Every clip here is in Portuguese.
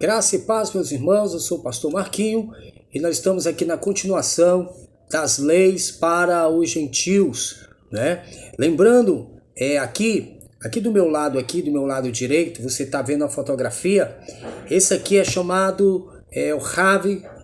Graça e paz, meus irmãos, eu sou o pastor Marquinho e nós estamos aqui na continuação das leis para os gentios, né? Lembrando, aqui do meu lado direito, você está vendo a fotografia. Esse aqui é chamado o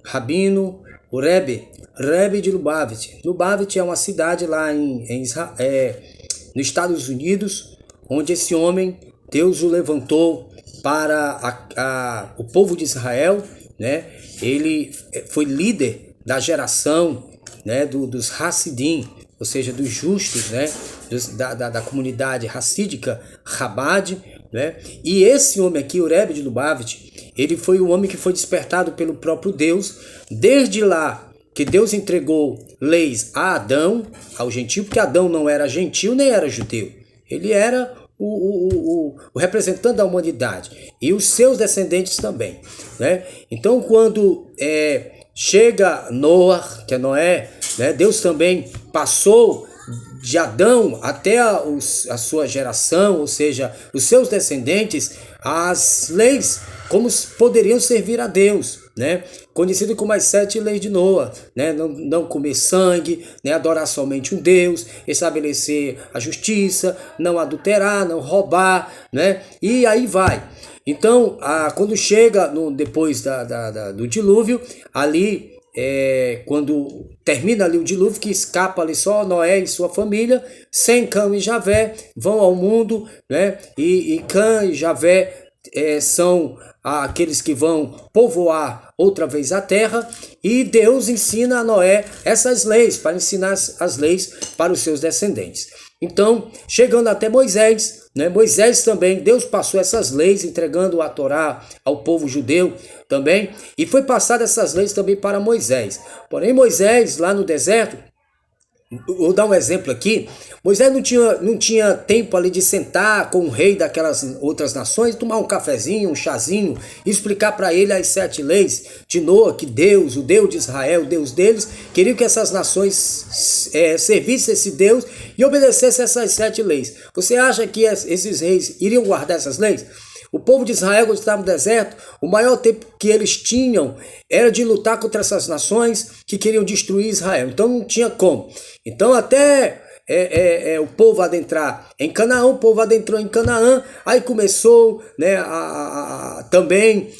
Rabino, o Rebbe de Lubavitch. Lubavitch é uma cidade lá nos Estados Unidos, onde esse homem, Deus o levantou para o povo de Israel, né? Ele foi líder da geração, né, dos Hassidim, ou seja, dos justos, né, da comunidade hassídica, Chabad, né? E esse homem aqui, o Rebbe de Lubavitch, ele foi o homem que foi despertado pelo próprio Deus, desde lá que Deus entregou leis a Adão, ao gentio, porque Adão não era gentil nem era judeu, ele era o representante da humanidade e os seus descendentes também, né? Então quando chega Noé, que é Noé, né? Deus também passou de Adão até a sua geração, ou seja, os seus descendentes, as leis como poderiam servir a Deus, né? Conhecido como as 7 leis de Noé, né? Não comer sangue, né? Adorar somente um Deus, estabelecer a justiça, não adulterar, não roubar, né? E aí vai. Então, quando chega depois do dilúvio, ali quando termina ali o dilúvio, que escapa ali só Noé e sua família, Sem, Cã e Javé vão ao mundo, né? E Cã e Javé são aqueles que vão povoar outra vez a terra, e Deus ensina a Noé essas leis, para ensinar as leis para os seus descendentes. Então, chegando até Moisés, né? Moisés também, Deus passou essas leis, entregando a Torá ao povo judeu também, e foi passada essas leis também para Moisés. Porém, Moisés, lá no deserto, vou dar um exemplo aqui, Moisés não tinha tempo ali de sentar com o rei daquelas outras nações, tomar um cafezinho, um chazinho, e explicar para ele as 7 leis de Noé, que Deus, o Deus de Israel, o Deus deles, queria que essas nações servissem esse Deus e obedecessem essas 7 leis. Você acha que esses reis iriam guardar essas leis? O povo de Israel, quando estava no deserto, o maior tempo que eles tinham era de lutar contra essas nações que queriam destruir Israel. Então não tinha como. Então até o povo adentrar em Canaã, o povo adentrou em Canaã, aí começou, né, também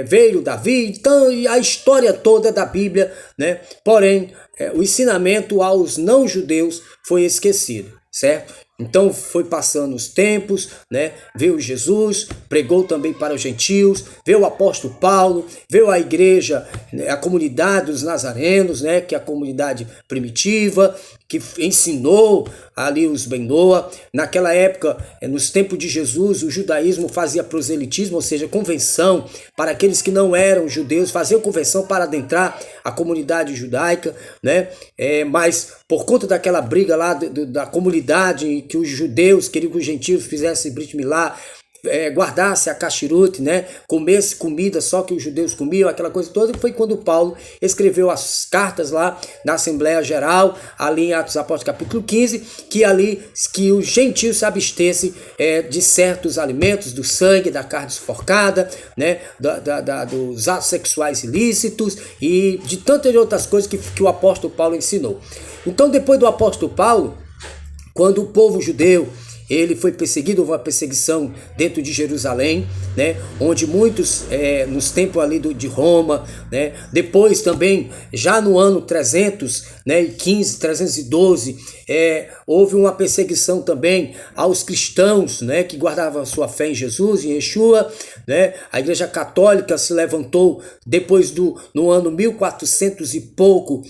veio Davi, então, e a história toda da Bíblia, né? Porém, o ensinamento aos não-judeus foi esquecido, certo? Então foi passando os tempos, né? Veio Jesus, pregou também para os gentios, veio o apóstolo Paulo, veio a igreja, a comunidade dos nazarenos, né? Que é a comunidade primitiva, que ensinou ali os Ben Noa. Naquela época, nos tempos de Jesus, o judaísmo fazia proselitismo, ou seja, convenção para aqueles que não eram judeus, faziam convenção para adentrar a comunidade judaica, né? Mas por conta daquela briga lá da comunidade, que os judeus queriam que os gentios fizessem Brit Milá, guardasse a Kashrut, né? Comesse comida só que os judeus comiam, aquela coisa toda, foi quando Paulo escreveu as cartas lá na Assembleia Geral, ali em Atos Apóstolos capítulo 15, que os gentios se abstessem de certos alimentos, do sangue, da carne esforcada, né? Dos atos sexuais ilícitos e de tantas outras coisas que o apóstolo Paulo ensinou. Então, depois do apóstolo Paulo, quando o povo judeu ele foi perseguido, houve uma perseguição dentro de Jerusalém, né? Onde muitos, nos tempos ali de Roma, né? Depois também, já no ano 312, houve uma perseguição também aos cristãos, né? Que guardavam sua fé em Jesus, em Yeshua, né? A Igreja Católica se levantou depois no ano 1400 e pouco,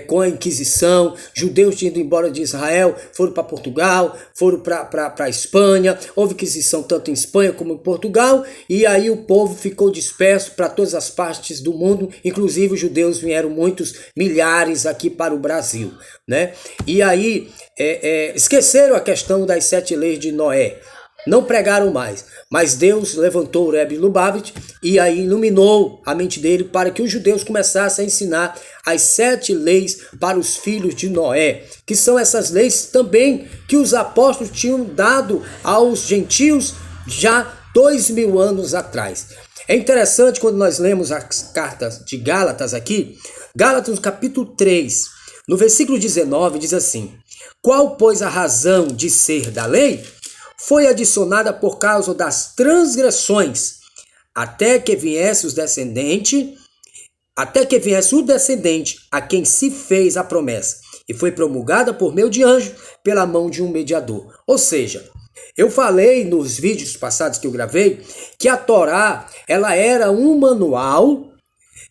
com a Inquisição. Judeus tinham ido embora de Israel, foram para Portugal, foram para a Espanha, houve Inquisição tanto em Espanha como em Portugal, e aí o povo ficou disperso para todas as partes do mundo, inclusive os judeus vieram muitos milhares aqui para o Brasil, né? E aí esqueceram a questão das 7 leis de Noé, não pregaram mais, mas Deus levantou o Rebbe Lubavitch e aí iluminou a mente dele para que os judeus começassem a ensinar as 7 leis para os filhos de Noé, que são essas leis também que os apóstolos tinham dado aos gentios já 2000 anos atrás. É interessante quando nós lemos as cartas de Gálatas aqui, Gálatas capítulo 3, no versículo 19 diz assim: qual, pois, a razão de ser da lei? Foi adicionada por causa das transgressões, até que viesse o descendente a quem se fez a promessa, e foi promulgada por meio de anjo, pela mão de um mediador. Ou seja, eu falei nos vídeos passados que eu gravei que a Torá, ela era um manual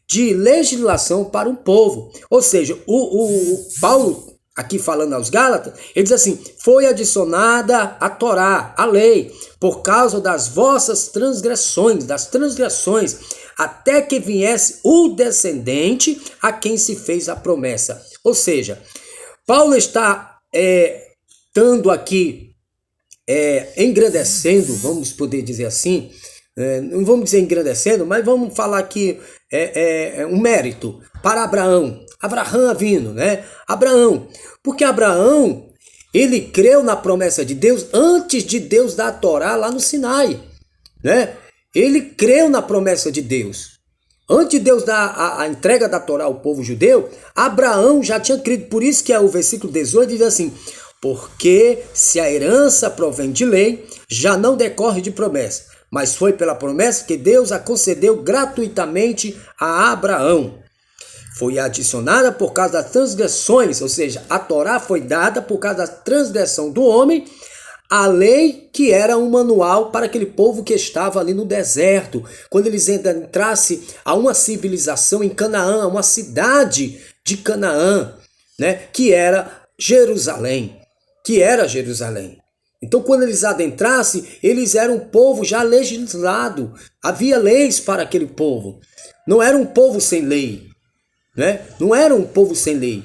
de legislação para um povo. Ou seja, o Paulo, aqui falando aos Gálatas, ele diz assim: foi adicionada a Torá, a lei, por causa das vossas transgressões, até que viesse o descendente a quem se fez a promessa. Ou seja, Paulo está dando aqui, engrandecendo, vamos poder dizer assim, não vamos dizer engrandecendo, mas vamos falar aqui um mérito para Abraão Avino, né? Abraão, porque Abraão, ele creu na promessa de Deus antes de Deus dar a Torá lá no Sinai, né? Ele creu na promessa de Deus. Antes de Deus dar a entrega da Torá ao povo judeu, Abraão já tinha crido. Por isso que o versículo 18 diz assim: porque se a herança provém de lei, já não decorre de promessa, mas foi pela promessa que Deus a concedeu gratuitamente a Abraão. Foi adicionada por causa das transgressões, ou seja, a Torá foi dada por causa da transgressão do homem, a lei que era um manual para aquele povo que estava ali no deserto, quando eles entrassem a uma civilização em Canaã, uma cidade de Canaã, né, que era Jerusalém. Então, quando eles adentrassem, eles eram um povo já legislado. Havia leis para aquele povo. Não era um povo sem lei, né? Não era um povo sem lei.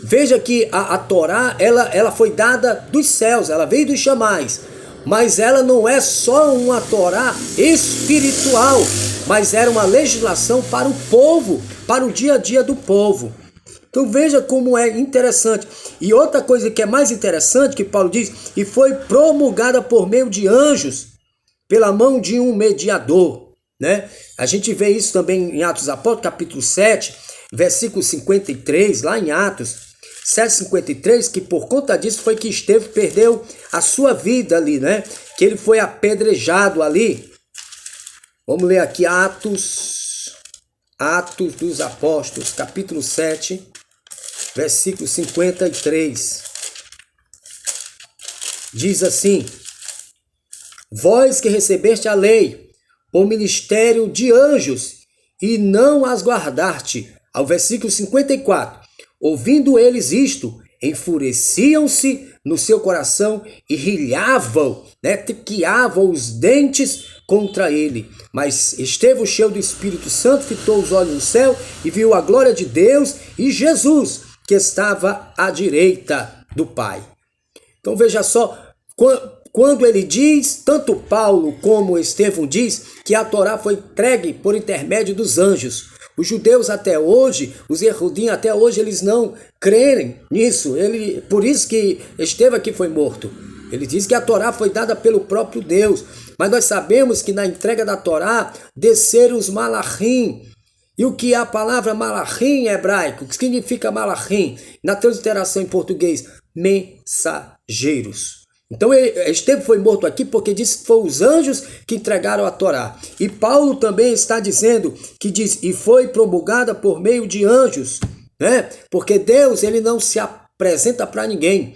Veja que a Torá, ela foi dada dos céus, ela veio dos chamais. Mas ela não é só uma Torá espiritual, mas era uma legislação para o povo, para o dia a dia do povo. Então veja como é interessante. E outra coisa que é mais interessante, que Paulo diz: e foi promulgada por meio de anjos, pela mão de um mediador, né? A gente vê isso também em Atos dos Apóstolos, capítulo 7, versículo 53, lá em Atos 7:53, que por conta disso foi que Estevão perdeu a sua vida ali, né? Que ele foi apedrejado ali. Vamos ler aqui Atos dos Apóstolos, capítulo 7, versículo 53. Diz assim: vós que recebeste a lei por ministério de anjos e não as guardaste. Ao versículo 54. Ouvindo eles isto, enfureciam-se no seu coração e rilhavam, né, triquiavam os dentes contra ele. Mas Estevão, cheio do Espírito Santo, fitou os olhos no céu e viu a glória de Deus e Jesus, que estava à direita do Pai. Então veja só, quando ele diz, tanto Paulo como Estevão diz, que a Torá foi entregue por intermédio dos anjos. Os judeus até hoje, os Yehudim até hoje, eles não creem nisso. Por isso que Estevão aqui foi morto. Ele diz que a Torá foi dada pelo próprio Deus. Mas nós sabemos que na entrega da Torá desceram os malachim. E o que é a palavra malachim em hebraico? O que significa malachim? Na transliteração em português, mensageiros. Então Estevão foi morto aqui porque disse que foram os anjos que entregaram a Torá. E Paulo também está dizendo que diz, e foi promulgada por meio de anjos, né? Porque Deus, ele não se apresenta para ninguém.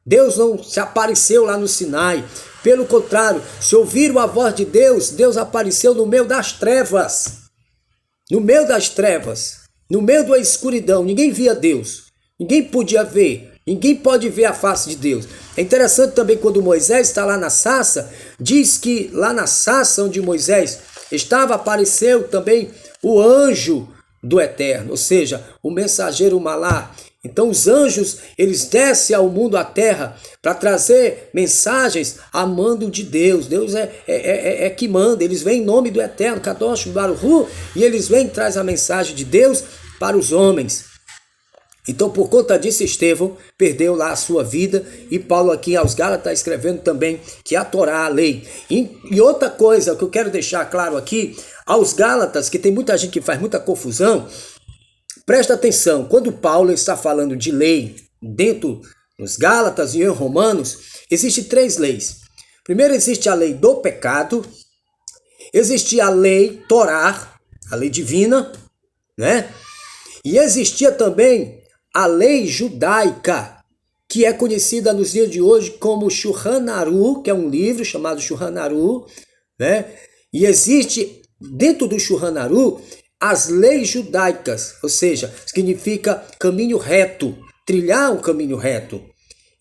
Deus não se apareceu lá no Sinai. Pelo contrário, se ouviram a voz de Deus, Deus apareceu no meio das trevas. No meio das trevas, no meio da escuridão. Ninguém via Deus. Ninguém podia ver. Ninguém pode ver a face de Deus. É interessante também quando Moisés está lá na sarça, diz que lá na sarça onde Moisés estava, apareceu também o anjo do Eterno, ou seja, o mensageiro Malá. Então os anjos, eles descem ao mundo, à terra, para trazer mensagens a mando de Deus. Deus é que manda, eles vêm em nome do Eterno, Kadosh Baruch Hu, e eles vêm e trazem a mensagem de Deus para os homens. Então, por conta disso, Estevão perdeu lá a sua vida, e Paulo aqui aos Gálatas está escrevendo também que a Torá, a lei. E outra coisa que eu quero deixar claro aqui, aos Gálatas, que tem muita gente que faz muita confusão, presta atenção, quando Paulo está falando de lei dentro dos Gálatas e em Romanos, existem 3 leis. Primeiro existe a lei do pecado, existe a lei Torá, a lei divina, né? E existia também a lei judaica, que é conhecida nos dias de hoje como Shulchan Aruch, que é um livro chamado Shulchan Aruch, né? E existe dentro do Shulchan Aruch as leis judaicas, ou seja, significa caminho reto, trilhar um caminho reto.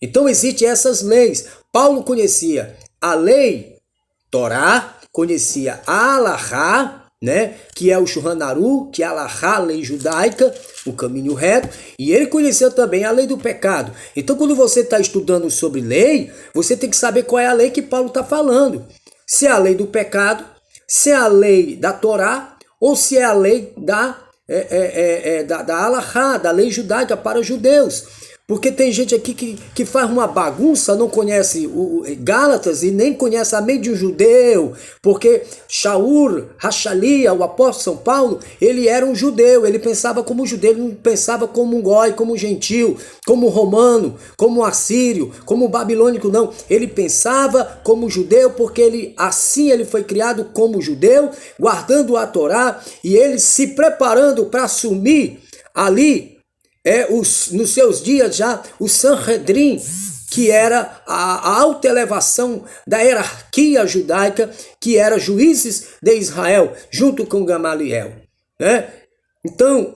Então existem essas leis. Paulo conhecia a lei Torá, conhecia a Alahá, né, que é o Shulchan Aruch, que é a Alahá, a lei judaica, o caminho reto, e ele conheceu também a lei do pecado. Então, quando você está estudando sobre lei, você tem que saber qual é a lei que Paulo está falando. Se é a lei do pecado, se é a lei da Torá, ou se é a lei da Alahá, da lei judaica para os judeus. Porque tem gente aqui que faz uma bagunça, não conhece o Gálatas e nem conhece a meio de um judeu, porque Shaul Hachalia, o apóstolo São Paulo, ele era um judeu, ele pensava como judeu, ele não pensava como um goi, como um gentil, como um romano, como um assírio, como um babilônico, não. Ele pensava como judeu porque assim ele foi criado como judeu, guardando a Torá, e ele se preparando para assumir ali, nos seus dias já, o Sanhedrin, que era a alta elevação da hierarquia judaica, que era juízes de Israel, junto com Gamaliel, né? Então,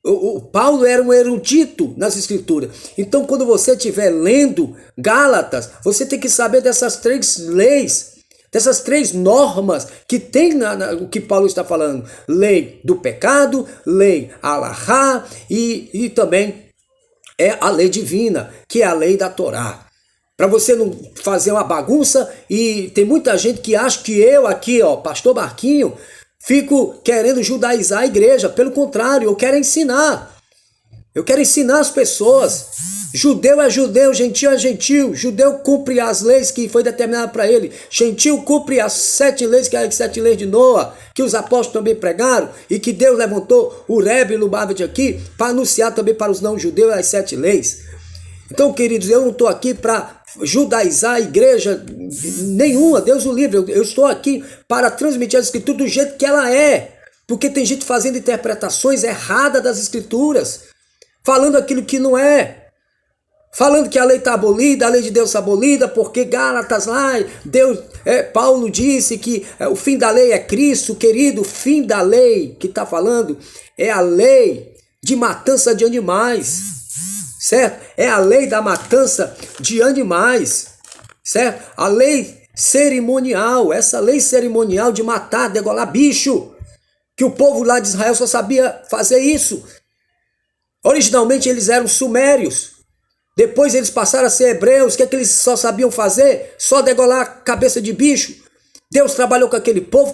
o Paulo era um erudito nas escrituras. Então, quando você estiver lendo Gálatas, você tem que saber dessas 3 leis, dessas 3 normas que tem o que Paulo está falando. Lei do pecado, lei Alahá e também é a lei divina, que é a lei da Torá. Para você não fazer uma bagunça, e tem muita gente que acha que eu aqui, pastor Marquinho, fico querendo judaizar a igreja. Pelo contrário, eu quero ensinar. Eu quero ensinar as pessoas. Judeu é judeu, gentil é gentil. Judeu cumpre as leis que foi determinada para ele. Gentil cumpre as 7 leis, que é as 7 leis de Noa, que os apóstolos também pregaram, e que Deus levantou o Rebbe Lubavitch aqui para anunciar também para os não-judeus as 7 leis. Então, queridos, eu não estou aqui para judaizar a igreja nenhuma, Deus o livre. Eu estou aqui para transmitir a escritura do jeito que ela é. Porque tem gente fazendo interpretações erradas das escrituras, falando aquilo que não é. Falando que a lei está abolida, a lei de Deus está abolida, porque Gálatas lá, Paulo disse que o fim da lei é Cristo, querido. O fim da lei que está falando é a lei de matança de animais, certo? É a lei da matança de animais, certo? A lei cerimonial, essa lei cerimonial de matar, degolar bicho, que o povo lá de Israel só sabia fazer isso. Originalmente eles eram sumérios. Depois eles passaram a ser hebreus. O que é que eles só sabiam fazer? Só degolar cabeça de bicho. Deus trabalhou com aquele povo, com